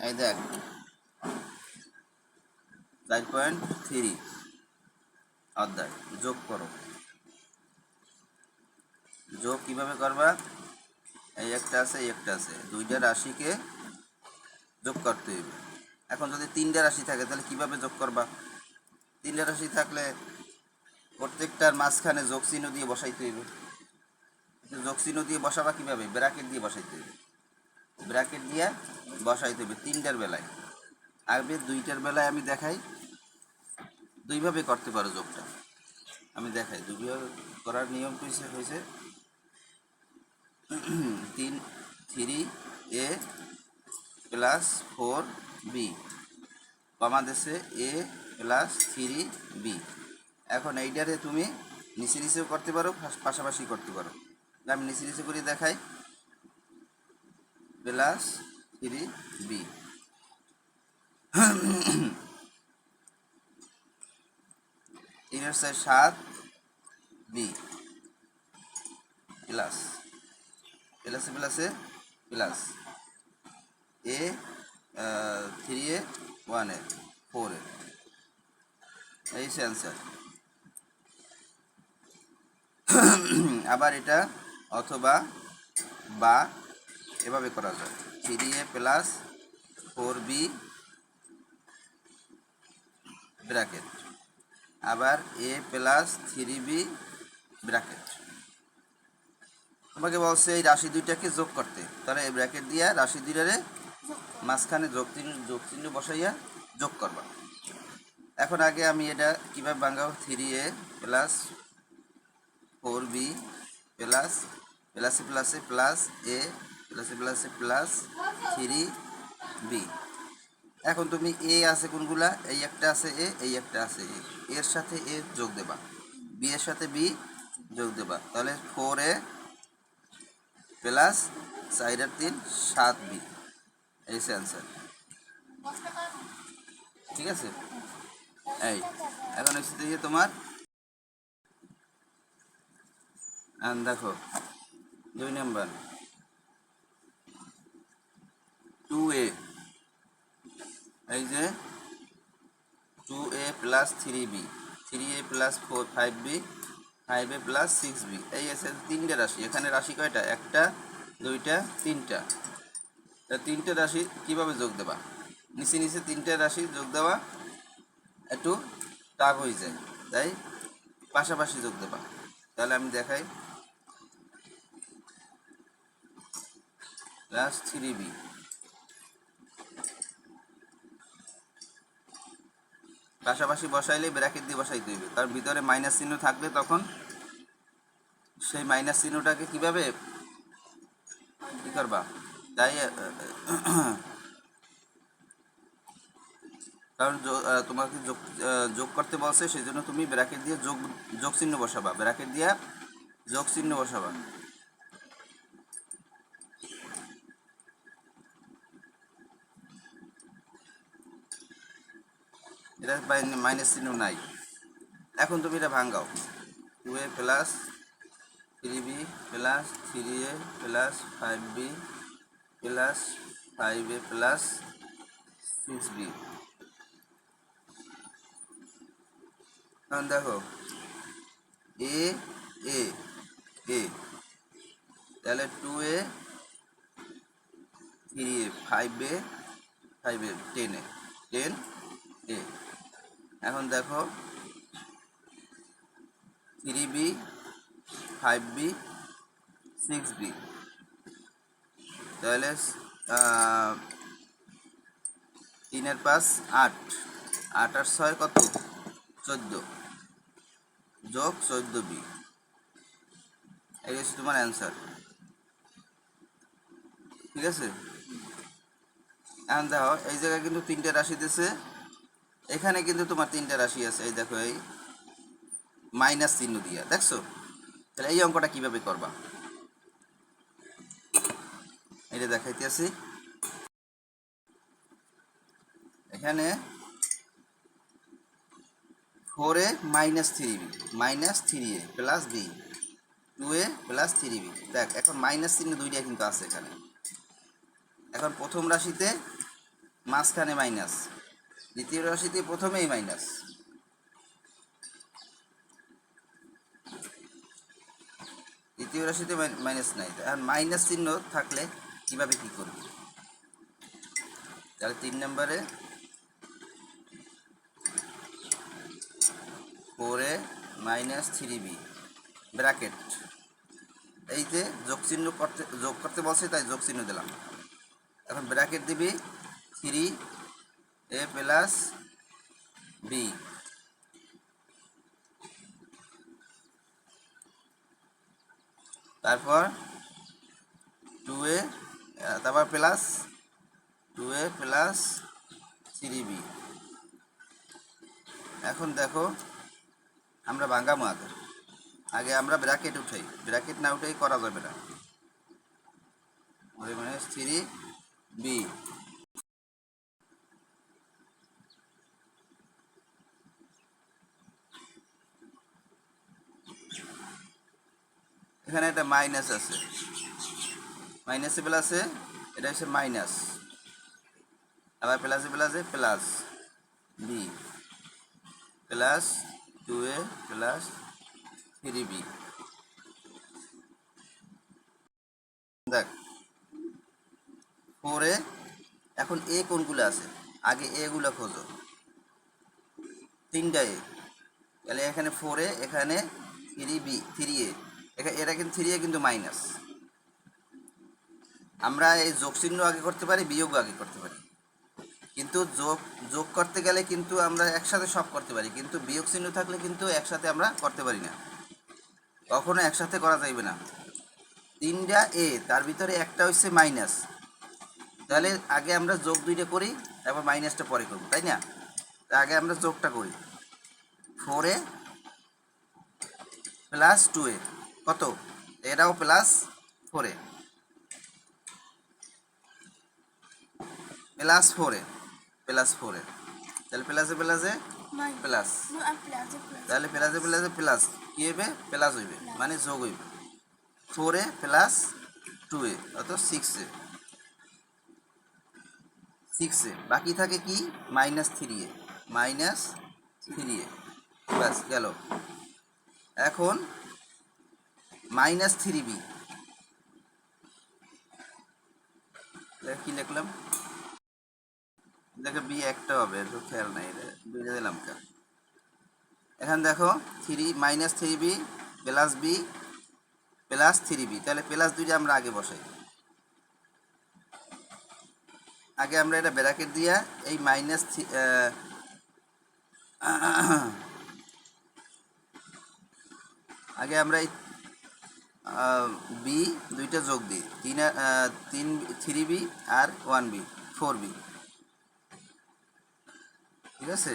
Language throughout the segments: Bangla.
এই দেখ 4.3 অধ্যায় যোগ করো। যোগ কিভাবে করবা? এই একটা আছে, এই একটা আছে, দুইটা রাশিকে যোগ করতে হইবে। এখন যদি তিনটা রাশি থাকে তাহলে কিভাবে যোগ করবা? তিনটা রাশি থাকলে প্রত্যেকটার মাঝখানে যোগ চিহ্ন দিয়ে বসাইতে হইবে। যোগ চিহ্ন দিয়ে বসাবা কিভাবে? ব্র্যাকেট দিয়ে বসাইতে হইবে। ব্র্যাকেট দিয়ে বসাইতে হইবে তিনটার বেলায়। আগে দুইটার বেলায় আমি দেখাই, দুইভাবে করতে পারো যোগটা। আমি দেখাই দুইভাবে করার নিয়ম হয়েছে 3 প্লাস 4b কমা দেশে a প্লাস 3b। এখন এইটারে তুমি নিচে নিচেও করতে পারো, পাশাপাশি করতে পারো। আমি নিচে নিচে করে দেখাই, প্লাস 3b 7b প্লাস প্লাসে প্লাসে plus a 3a 1a 4a, এই সে অ্যান্সার। আবার এটা অথবা বা এভাবে করা যায়, 3a প্লাস 4b ব্র্যাকেট, আবার a প্লাস 3b ব্র্যাকেট। তোমাকে বলছে এই রাশি দুইটাকে যোগ করতে, তাহলে এই ব্র্যাকেট দিয়া রাশি দুইটারে মাঝখানে যোগ চিহ্ন বসাইয়া যোগ করবা। এখন আগে আমি এটা কীভাবে ভাঙাবো? 3a প্লাস 4b প্লাস প্লাসে প্লাসে প্লাস a প্লাসে প্লাসে প্লাস 3b। এখন তুমি এ আছে কোনগুলা? এই একটা আছে এ, এই একটা আছে এ, এর সাথে এ যোগ দেবা, বি এর সাথে বি যোগ দেবা, তাহলে 4a প্লাস 4 আর 3 7b, এই সে অ্যান্সার। ঠিক আছে, এই এখন হচ্ছে যে তোমার দেখো 2 নম্বর 2a, এই যে 2a plus 3b, 3a plus 5b, 5a plus 6b, এই আছে তিনটে রাশি। এখানে রাশি কয়টা? একটা, দুইটা, তিনটা। তিনটে রাশি কিভাবে যোগ দেবা? নিচে নিচে তিনটে রাশি যোগ দেওয়া একটু টাফ হয়ে যায়, তাই পাশাপাশি যোগ দেবা। তাহলে আমি দেখাই, প্লাস 3b পাশাপাশি বসাইলে ব্র্যাকেট দিয়ে বসাইতে হইবে, কারণ ভিতরে মাইনাস চিহ্ন থাকবে, তখন সেই মাইনাস চিহ্নটাকে কিভাবে কি করবা? তাই কারণ তোমাকে যোগ করতে বলছে, সেই জন্য তুমি ব্র্যাকেট দিয়ে যোগ চিহ্ন বসাবা, ব্র্যাকেট দিয়ে যোগ চিহ্ন বসাবা। এটা মাইনাস চিহ্ন নাই। এখন তুমি এটা ভাঙাও, 2a plus 3b plus 3a plus 5b plus 5a plus 6b। এখন দেখো এ এ এ, তাহলে 2a 3a 5a 5a 10a 10a। এখন দেখো 3b 5b 6b, তাহলে 3 আর 5 8, 8 আর 6 কত? 14 যোগ 14b, এই হচ্ছে তোমার অ্যান্সার। ঠিক আছে, এখন দেখো এই জায়গায় কিন্তু তিনটে রাশি দিয়েছে, এখানে কিন্তু তোমার তিনটে রাশি আছে, এই দেখো এই মাইনাস চিহ্ন দিয়া, দেখছো? তাহলে এই অঙ্কটা কিভাবে করবা এটা দেখাইতে আছি। এখানে 4a minus 3b minus 3a plus b, 2a plus 3b। দেখ এখন মাইনাস চিহ্ন দুইটা কিন্তু আছে এখানে। এখন প্রথম রাশিতে মাঝখানে মাইনাস, দ্বিতীয় রাশিতে প্রথমেই মাইনাস। দ্বিতীয় রাশিতে মাইনাস নাই, আর মাইনাস চিহ্ন থাকলে কিভাবে কি করবে? তাহলে 3 নম্বরে 4a মাইনাস 3b ব্র্যাকেট, এই যে যোগ করতে বলছে তাই যোগ চিহ্ন দিলাম। এখন ব্র্যাকেট দিবি 3a প্লাস b, তারপর 2a, তারপর প্লাস 2a প্লাস 3b। এখন দেখো আমরা ভাঙামো আগে আমরা ব্র্যাকেট উঠাই, ব্র্যাকেট না উঠাই করা যাবে না। মাইনাস 3b, এখানে একটা মাইনাস আছে, মাইনাসে প্লাসে এটা হচ্ছে মাইনাস, আবার প্লাসে প্লাসে plus b plus 2a plus 3b। দেখ 4a, এখন এ কোনগুলো আছে আগে এগুলো খোঁজো, 3টা এ, তাহলে এখানে 4a, এখানে 3b 3a, এটা কিন্তু 3a কিন্তু মাইনাস। আমরা এই যোগ চিহ্ন আগে করতে পারি, বিয়োগ আগে করতে পারি, কিন্তু যোগ করতে গেলে কিন্তু আমরা একসাথে সব করতে পারি, কিন্তু বিয়োগ চিহ্ন থাকলে কিন্তু একসাথে আমরা করতে পারি না, কখনো একসাথে করা যাইবে না। 3টা এ, তার ভিতরে একটা হচ্ছে মাইনাস, তাহলে আগে আমরা যোগ 2টা করি, তারপর মাইনাসটা পরে করব, তাই না? আগে আমরা যোগটা করি, 4a প্লাস 2a কত, এটাও plus 4a plus 4a plus 4a, তাহলে প্লাসে প্লাসে প্লাস, তাহলে প্লাসে প্লাসে প্লাস কি হইবে, প্লাস হইবে মানে যোগ হইবে, 4a প্লাস 2a অত 6a, বাকি থাকে কি মাইনাস 3a, মাইনাস 3a, ব্যাস গেল। এখন মাইনাস 3b, কি লিখলাম দেখো, বি একটা হবে, একটু খেয়াল নাই, বুঝে দিলাম কেন। এখন দেখো 3 minus 3b plus b plus 3b, তাহলে প্লাস 2টা আমরা আগে বসাই, আগে আমরা এটা ব্র্যাকেট দিয়া এই মাইনাস আগে আমরা এই বি 2টা যোগ দিই, 3b আর 1b 4b, ঠিক আছে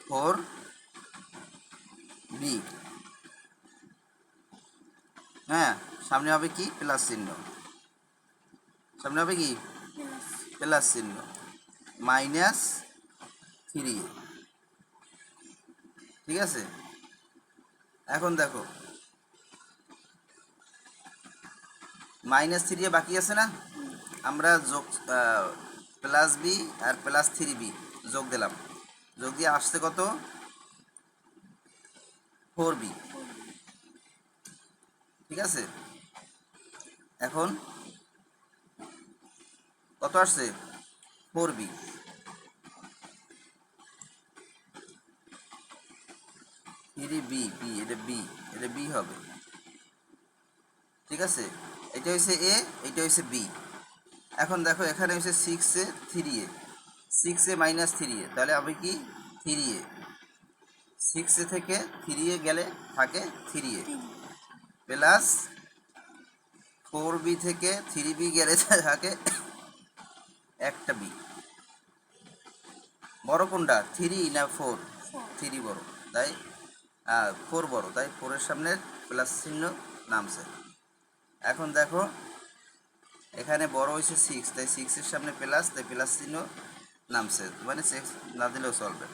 4b, হ্যাঁ সামনে হবে কি প্লাস চিহ্ন, সামনে হবে কি প্লাস চিহ্ন, মাইনাস 3a, ঠিক আছে। এখন দেখো মাইনাস 3a বাকি আছে না, আমরা যোগ প্লাস বি আর প্লাস 3b যোগ দিলাম, যোগ দিয়ে আসছে কত 4b, ঠিক আছে। এখন কত আসছে 4b, 3b, এটা বি হবে, ঠিক আছে। এটা হচ্ছে এ, এটা হচ্ছে বি। এখন দেখো এখানে হচ্ছে 6a 3a, 6a minus 3a, তাহলে হবে কি 3a, 6a থেকে 3a গেলে থাকে 3a প্লাস 4b থেকে 3b গেলে থাকে একটা বি। বড় কোনটা 3 না 4? 3 বড়, তাই 4 বড়, তাই 4-এর সামনে প্লাস চিহ্ন নামছে। এখন দেখো এখানে বড় হয়েছে 6, তাই 6-এর সামনে প্লাস, তাই প্লাস চিহ্ন নামছে, মানে 6 না দিলেও চলবে।